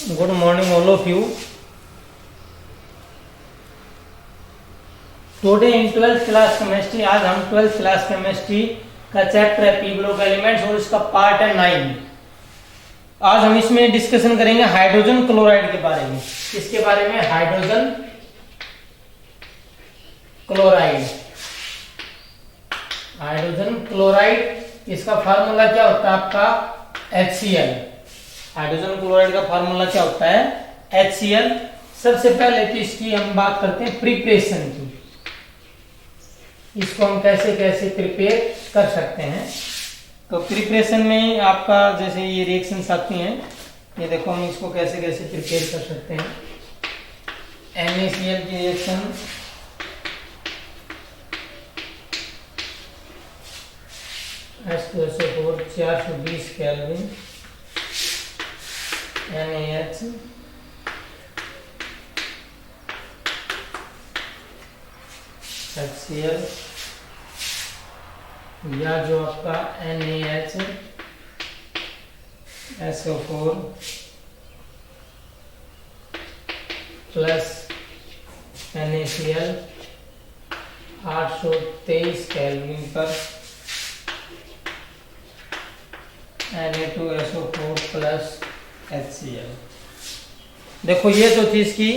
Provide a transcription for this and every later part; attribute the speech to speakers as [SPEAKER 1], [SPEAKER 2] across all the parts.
[SPEAKER 1] Good morning all of you. Today in 12th class chemistry, आज हम 12th class chemistry का chapter है P block elements और इसका पार्ट है 9। आज हम इसमें डिस्कशन करेंगे हाइड्रोजन क्लोराइड के बारे में। इसके बारे में हाइड्रोजन क्लोराइड, हाइड्रोजन क्लोराइड इसका फार्मूला क्या होता है आपका HCl। हाइड्रोजन क्लोराइड का फार्मूला क्या होता है HCl। सबसे पहले तो इसकी हम बात करते हैं प्रिपरेशन की, इसको हम कैसे कैसे प्रिपेयर कर सकते हैं। तो प्रिपरेशन में आपका जैसे ये रिएक्शंस आती हैं, ये देखो हम इसको कैसे कैसे प्रिपेयर कर सकते हैं। NaCl की reaction, H2SO4 420 kelvin, NaH HCl, या जो आपका NaH SO4 plus NaCl 823 kelvin पर Na2SO4 प्लस HCl। देखो ये तो थी इसकी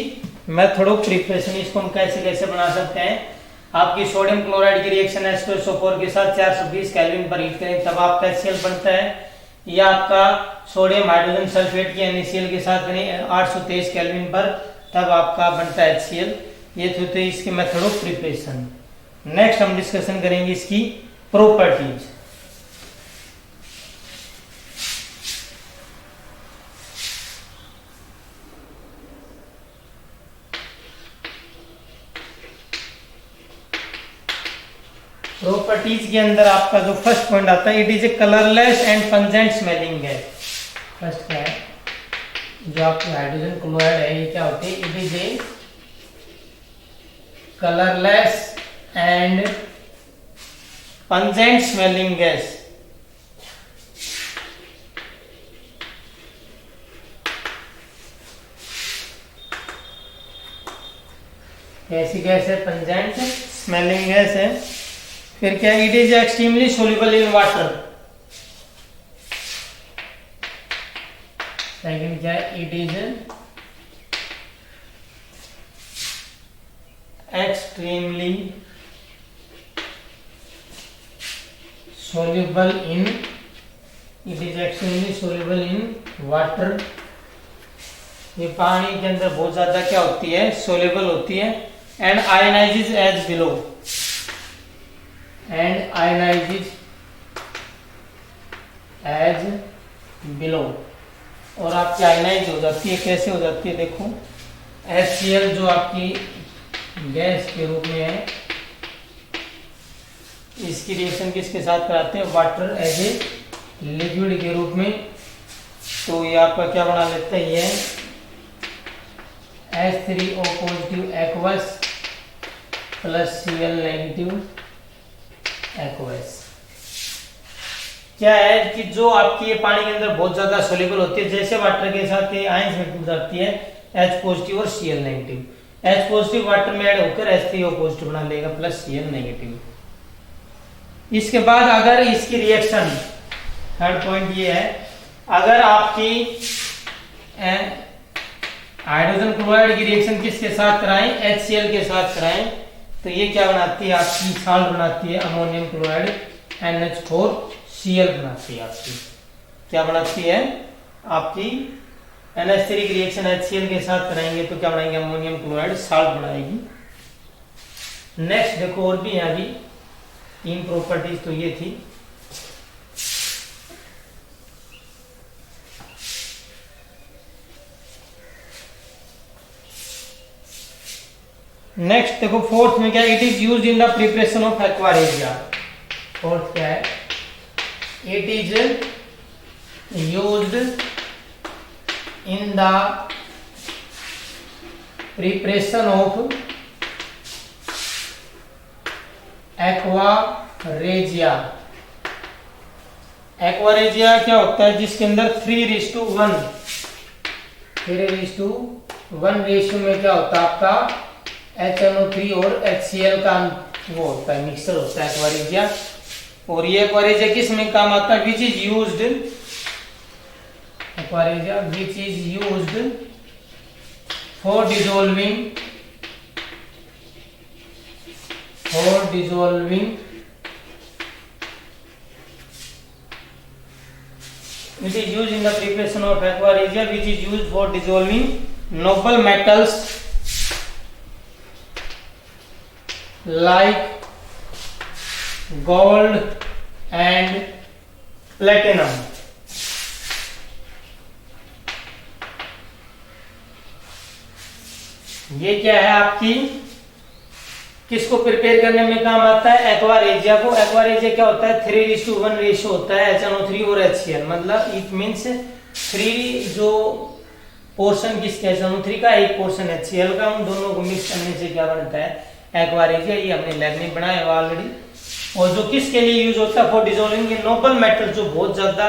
[SPEAKER 1] मेथड ऑफ प्रिपरेशन। इसको हम कैसे कैसे बना सकते हैं। आपकी सोडियम क्लोराइड की रिएक्शन H2SO4 के साथ 420 केल्विन पर हीट करें तब आपका HCl बनता है, या आपका सोडियम हाइड्रोजन सल्फेट की NaCl के साथ करें 823 केल्विन पर तब आपका बनता है HCl। ये तो इसकी मेथड ऑफ प्रिपरेशन। नेक्स्ट हम डिस्कशन करेंगे इसकी प्रॉपर्टीज। प्रॉपर्टीज के अंदर आपका जो फर्स्ट पॉइंट आता है, it is a colourless and pungent smelling gas. First क्या है, जो आपकी हाइड्रोजन क्लोराइड है ये क्या होती है, it is a colourless and pungent smelling gas. कैसी गैस है, पंजेंट स्मेलिंग गैस है। फिर क्या, it is extremely soluble in water. Second क्या है, it is extremely soluble in, it is extremely soluble in water. ये पानी के अंदर बहुत ज्यादा क्या होती है, सोल्यूबल होती है। And ionises as below, and ionises as below. और आपकी आयनाइज हो जाती है, कैसे हो जाती है देखो, HCl जो आपकी गैस के रूप में है, इसकी रिएक्शन किसके साथ कराते हैं, वाटर एज ए लिक्विड के रूप में। तो ये आपका क्या बना लेता है, ये H3O positive aqueous plus Cl negative aqueous. क्या है कि जो आपकी ये पानी के अंदर बहुत ज्यादा सोल्यूबल होती है, जैसे वाटर के साथ ये आयंस में टूट जाती है, H पॉजिटिव और Cl negative. H positive water में ऐड होकर H3O पॉजिटिव बना लेगा प्लस Cl नेगेटिव। इसके बाद अगर इसकी रिएक्शन, थर्ड पॉइंट ये है, अगर आपकी हाइड्रोजन क्लोराइड की रिएक्शन किसके साथ कराएं, HCl के साथ कराएं, तो ये क्या बनाती है, आपकी साल्ट बनाती है अमोनियम क्लोराइड NH4Cl बनाती है। आपकी क्या बनाती है, आपकी NH3 की रिएक्शन HCl के साथ कराएंगे तो क्या बनाएंगे, अमोनियम क्लोराइड साल्ट बनाएगी। नेक्स्ट देखो, और भी है अभी 3 प्रॉपर्टीज, तो ये थी। नेक्स्ट देखो फोर्थ में क्या, it is used in the preparation of aqua regia. Fourth क्या है, it is used in the preparation of aqua regia. Aqua regia क्या होता है, जिसके अंदर 3:1 3:1 रेशियो में क्या होता है आपका HNO3 और HCl का वो होता है, मिक्सचर होता है एक्वारेजिया। और ये एक्वारेजिया किस में काम आता है? Which is used aqua regia which is used for dissolving it is used in the preparation of aquaresia which is used for dissolving noble metals like gold and platinum। ये क्या है आपकी, किसको प्रिपेयर करने में काम आता है? एक्वारेजिया को। एक्वारेजिया क्या होता है? 3:1 रेशियो होता है HNO3 और HCl, मतलब इट मींस 3 जो पोर्शन किसके HNO3 का, एक पोर्शन HCl का, उन दोनों को मिक्स करने से क्या बनता है एक्वारेजिया। ये हमने लैब में बनाया हुआ ऑलरेडी। और जो किसके लिए यूज होता है? फॉर डिसॉल्विंग ये नोबल मेटल, जो बहुत ज्यादा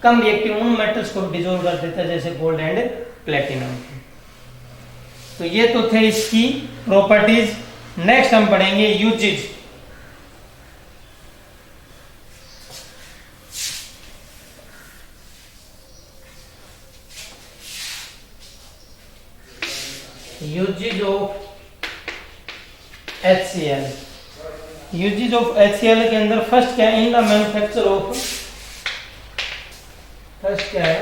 [SPEAKER 1] कम रिएक्टिव उन मेटल्स को डिसॉल्व कर देता है, जैसे गोल्ड एंड प्लेटिनम। तो ये तो थे इसकी प्रॉपर्टीज। नेक्स्ट हम पढ़ेंगे uses. Uses of HCl। Uses of HCl के अंदर फर्स्ट क्या है? In the manufacture of, first क्या है?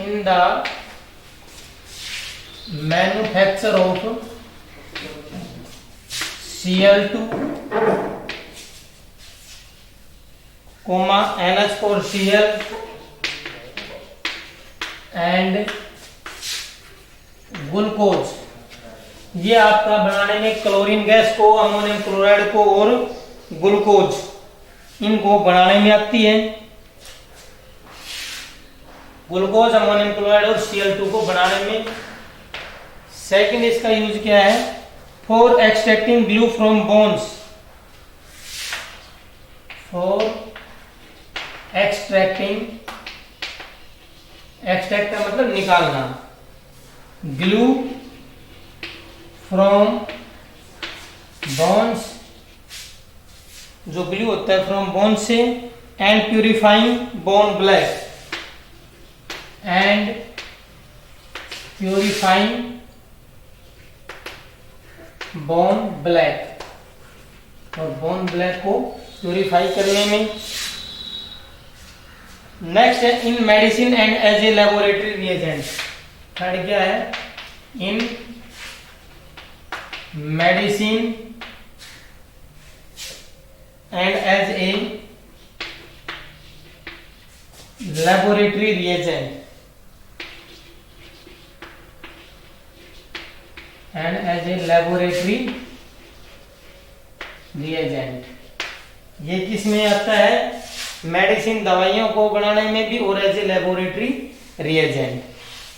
[SPEAKER 1] In the manufacture of Cl2, NH4Cl and glucose. ये आपका बनाने में क्लोरीन गैस को, अमोनियम क्लोराइड को और ग्लूकोज, इनको बनाने में आती है। ग्लूकोज, अमोनियम क्लोराइड और Cl2 को बनाने में। सेकंड इसका यूज क्या है? For extracting glue from bones, for extracting, extract का मतलब निकालना, ग्लू फ्रॉम बोन्स, जो ग्लू होता है फ्रॉम बोन से, and purifying bone black, and purifying bone black, और बोन ब्लैक को प्यूरिफाई करने में। नेक्स्ट है in medicine and as a laboratory reagent. Third क्या है? In medicine and as a laboratory reagent, and as a laboratory reagent. ये किस में आता है? मेडिसिन, दवाइयों को बनाने में भी, और एज ए लेबोरेटरी रिएजेंट।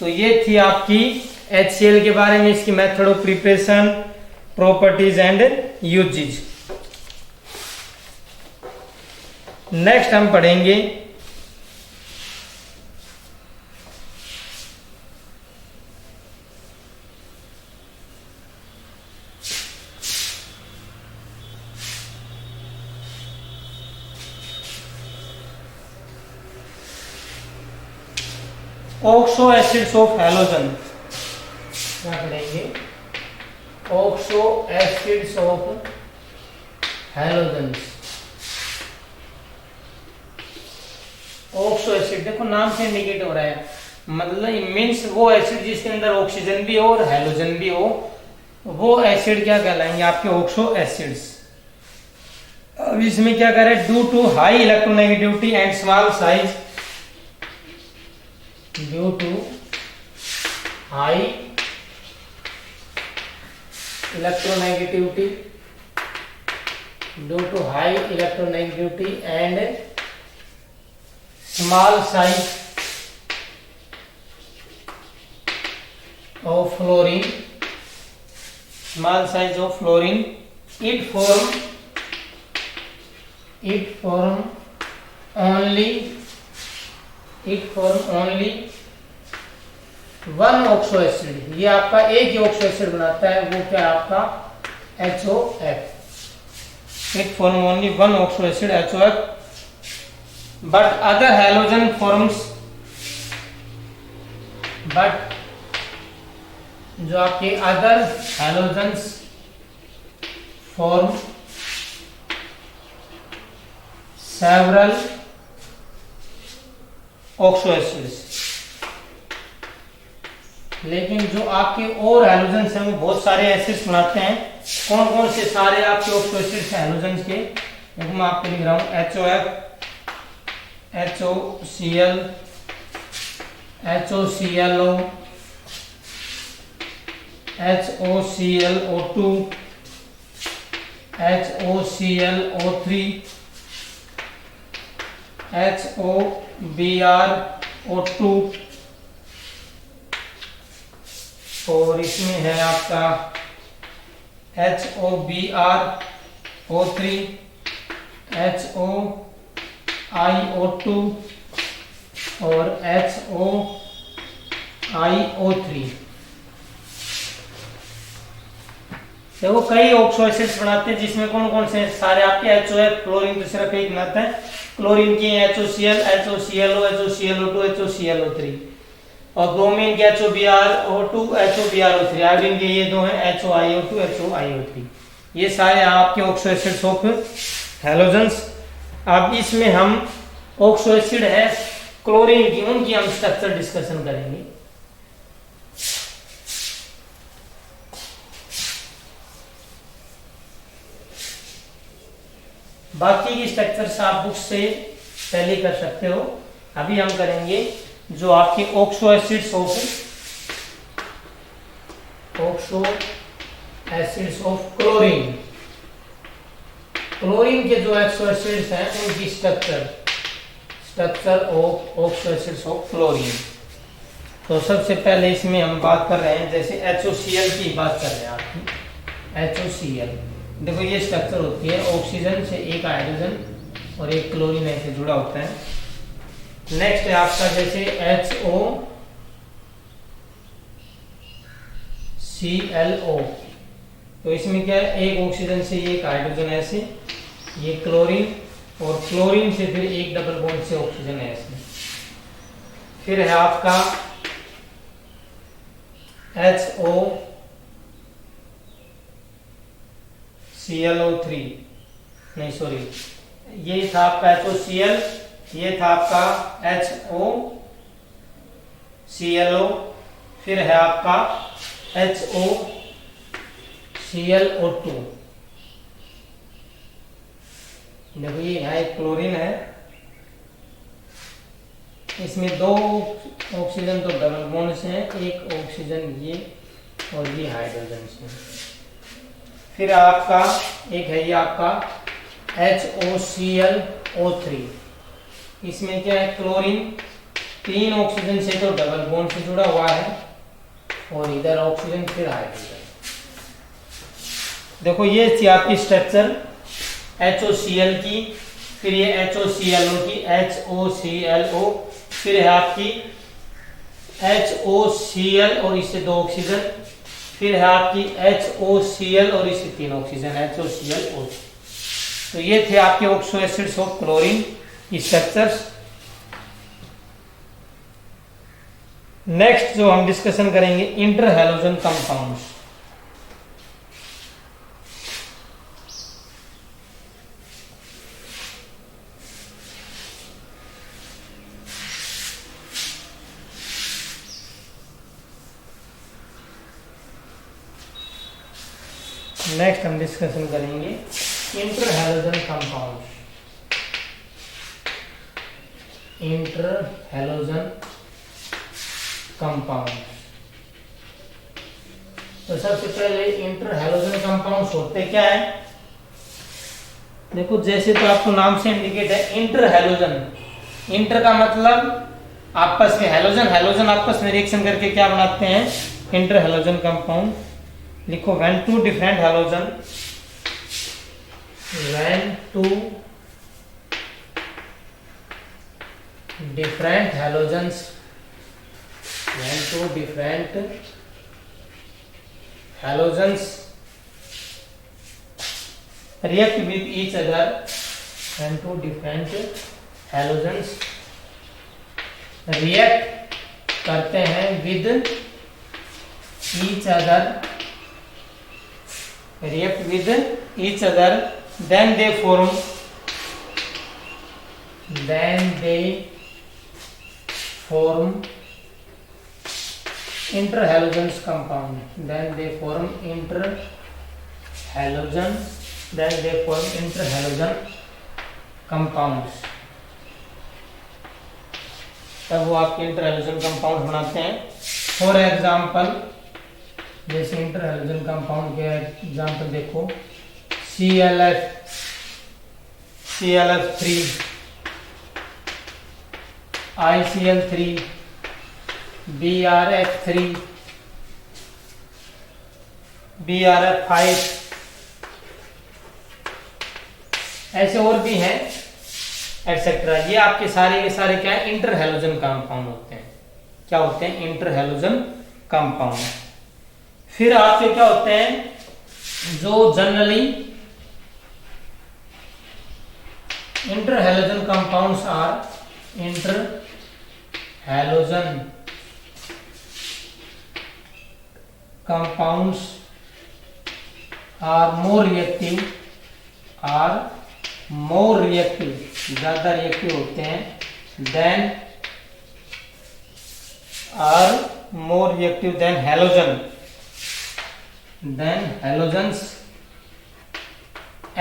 [SPEAKER 1] तो ये थी आपकी HCl के बारे में, इसकी method of preparation, properties and uses. Next हम पढ़ेंगे ऑक्सो एसिड्स ऑफ हैलोजन। क्या पढ़ेंगे? Oxo acids of halogen. Oxo acid देखो नाम से इंडिकेट हो रहा है, मतलब मीन्स वो एसिड जिसके अंदर ऑक्सीजन भी हो और हैलोजन भी हो, वो एसिड क्या कहलाएंगे? आपके ऑक्सो एसिड्स। अब इसमें क्या कर रहे हैं? Due to high electronegativity and small size, due to high electronegativity, due to high electronegativity and small size of fluorine, small size of fluorine, it form only one oxo acid, ये आपका एक ही oxo acid बनाता है, वो क्या है आपका HOF। It form only one oxo acid HOF, but other halogen forms, but जो आपके other halogens form several oxo acids, लेकिन जो आपके और हैलोजन्स हैं वो बहुत सारे एसिड्स बनाते हैं। कौन कौन से सारे आपके ऑक्सो एसिड्स हैं हैलोजन्स के, देखो मैं आपको लिख रहा हूं HOF, HOCl, HOClO, HOClO2, HOClO3, HOBrO2, और इसमें है आपका HOBrO3, HOIO2 और HOIO3। देखो कई ऑक्सो एसिड्स बनाते हैं, जिसमें कौन कौन से सारे आपके HOF, क्लोरीन तो सिर्फ एक बनाता है, क्लोरीन की HOCl, HOClO, HOClO2, HOClO3, और ब्रोमीन के HOBrO2, HOBrO3, आयोडीन के ये दो हैं HOIO2, HOIO3। ये सारे आपके ऑक्सो एसिड्स ऑफ हैलोजन्स। अब इसमें हम ऑक्सो एसिड है क्लोरीन की, उनकी हम स्ट्रक्चर डिस्कशन करेंगे। बाकी की स्ट्रक्चर्स आप बुक से पहले कर सकते हो, अभी हम करेंगे जो आपके oxo acids of chlorine. Chlorine के जो ऑक्सो एसिड्स हैं उनकी structure of oxo acids of chlorine. तो सबसे पहले इसमें हम बात कर रहे हैं, जैसे HOCl की बात कर रहे हैं आपकी, HOCl देखो ये स्ट्रक्चर होती है, ऑक्सीजन से एक हाइड्रोजन और एक क्लोरीन ऐसे जुड़ा होता है। नेक्स्ट है आपका जैसे HOClO, तो इसमें क्या है, एक ऑक्सीजन से एक हाइड्रोजन ऐसे, ये क्लोरीन, और क्लोरीन से फिर एक डबल बॉन्ड से ऑक्सीजन ऐसे। फिर है आपका HOClO3, नहीं सॉरी, ये था आपका HOCl, ये था आपका HOClO, फिर है आपका HOClO2। देखो ये यहाँ एक क्लोरीन है, इसमें दो ऑक्सीजन तो डबल बॉन्ड से हैं, एक ऑक्सीजन ये और ये हाइड्रोजन से। फिर आपका एक है ये आपका HOClO3, इसमें क्या है, क्लोरीन तीन ऑक्सीजन से तो डबल बॉन्ड से जुड़ा हुआ है, और इधर ऑक्सीजन फिर हाइड्रोजन। देखो ये थी आपकी स्ट्रक्चर HOCl की, फिर ये HOClO की, HOClO, फिर है आपकी HOCl और इससे दो ऑक्सीजन, फिर है आपकी HOCl और इससे तीन ऑक्सीजन, HOClO। तो ये थे आपके oxo acids of chlorine structures. Next जो हम डिस्कशन करेंगे, इंटर हैलोजन कंपाउंड्स। नेक्स्ट हम डिस्कशन करेंगे inter halogen compounds. Inter halogen compound, तो सबसे पहले इंटर हैलोजन कंपाउंड्स होते क्या है, देखो जैसे तो आपको नाम से इंडिकेट है इंटर हैलोजन। इंटर का मतलब आपस में, हैलोजन हैलोजन आपस में रिएक्शन करके क्या बनाते हैं, इंटर हैलोजन कंपाउंड। लिखो when two different halogen, when two different halogens when two different halogens react with each other, when two different halogens react करते हैं with each other, react with each other, then they form interhalogens compound, then they form interhalogen compounds, तब वो आपके interhalogen compound बनाते हैं। For example, जैसे interhalogen compound के example देखो, ClF3, ICl3, BrF3, BrF5, ऐसे और भी हैं एटसेट्रा। ये आपके सारे के सारे क्या है, इंटरहैलोजन कंपाउंड होते हैं। क्या होते हैं? Interhalogen compound. फिर आपके क्या होते हैं, जो generally interhalogen compounds are more reactive, ज्यादा रिएक्टिव होते हैं, than halogens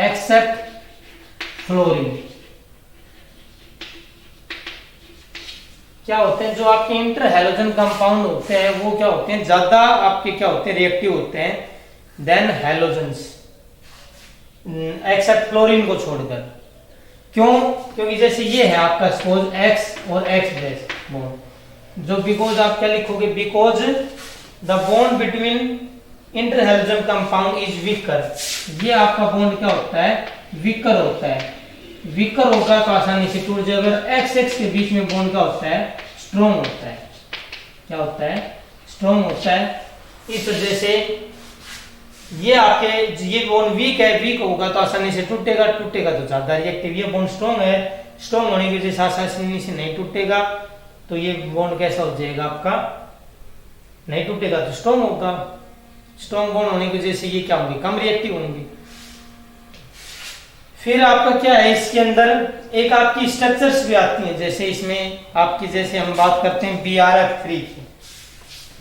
[SPEAKER 1] except फ्लोरीन। क्या होते हैं, जो आपके इंटरहैलोजन कंपाउंड होते हैं वो क्या होते हैं, ज्यादा आपके क्या होते हैं, रिएक्टिव होते हैं देन हैलोजेंस, एक्सेप्ट फ्लोरीन को छोड़कर। क्यों? क्योंकि जैसे ये है आपका सपोज X और X बेस बॉन्ड, जो बिकॉज आप क्या लिखोगे, because the bond between interhalogen compound is weaker. ये आपका बॉन्ड क्या होता है, वीकर होता है। वीकर होगा तो आसानी से टूट जाएगा। अगर एक्स एक्स के बीच में बॉन्ड क्या होता है, स्ट्रॉन्ग होता है। क्या होता है? स्ट्रॉन्ग होता है। इस वजह से ये आपके ये बॉन्ड वीक है, वीक होगा तो आसानी से टूटेगा, टूटेगा तो ज्यादा रिएक्टिव। ये बॉन्ड स्ट्रॉन्ग है, स्ट्रॉन्ग होने की वजह से आसानी से नहीं टूटेगा, तो ये बॉन्ड कैसा हो जाएगा आपका, नहीं टूटेगा तो स्ट्रॉन्ग होगा। स्ट्रॉन्ग बॉन्ड होने की वजह से ये क्या होंगे, कम रिएक्टिव होंगे। फिर आपका क्या है, इसके अंदर एक आपकी स्ट्रक्चर्स भी आती हैं, जैसे इसमें आपकी, जैसे हम बात करते हैं BrF3 की,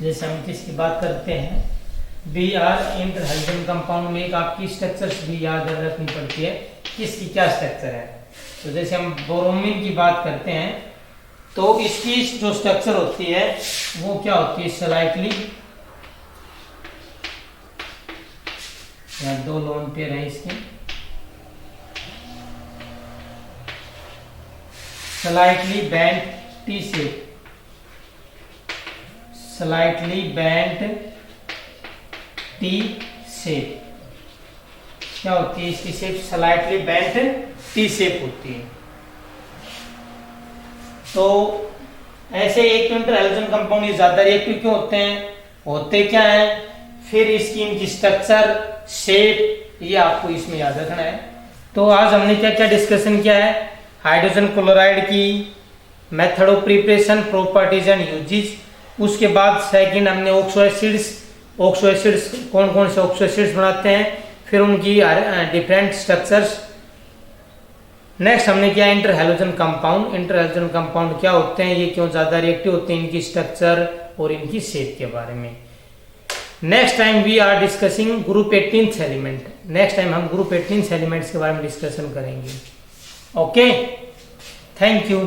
[SPEAKER 1] जैसे हम किसकी बात करते हैं, Br इंटरहैलोजन कंपाउंड में एक आपकी स्ट्रक्चर्स भी याद रखनी पड़ती है, किसकी क्या स्ट्रक्चर है। तो जैसे हम बोरोमिन की बात करते हैं तो इसकी जो स्ट्रक्चर होती है वो क्या होती है, स्लाइटली, यहाँ दो लोन पेयर है इसके, slightly bent T shape, slightly bent T shape. क्या होती है इसकी shape, slightly bent T shape होती है। तो ऐसे एक इंटरहैलोजन कंपाउंड ये ज्यादा रिएक्टिव क्यों होते हैं, होते क्या है, फिर इसकी इनकी स्ट्रक्चर, शेप, ये आपको इसमें याद रखना है। तो आज हमने क्या क्या डिस्कशन किया है, हाइड्रोजन क्लोराइड की method of preparation, properties and uses. उसके बाद सेकंड हमने ऑक्सो एसिड्स कौन कौन से ऑक्सो एसिड्स बनाते हैं, फिर उनकी डिफरेंट स्ट्रक्चर्स। नेक्स्ट हमने किया इंटरहैलोजन कंपाउंड क्या होते हैं, ये क्यों ज्यादा रिएक्टिव होते हैं, इनकी स्ट्रक्चर और इनकी शेप के बारे में। Next time we are discussing group 18th element. Next time हम ग्रुप 18th एलिमेंट्स के बारे में डिस्कशन करेंगे। Okay, thank you.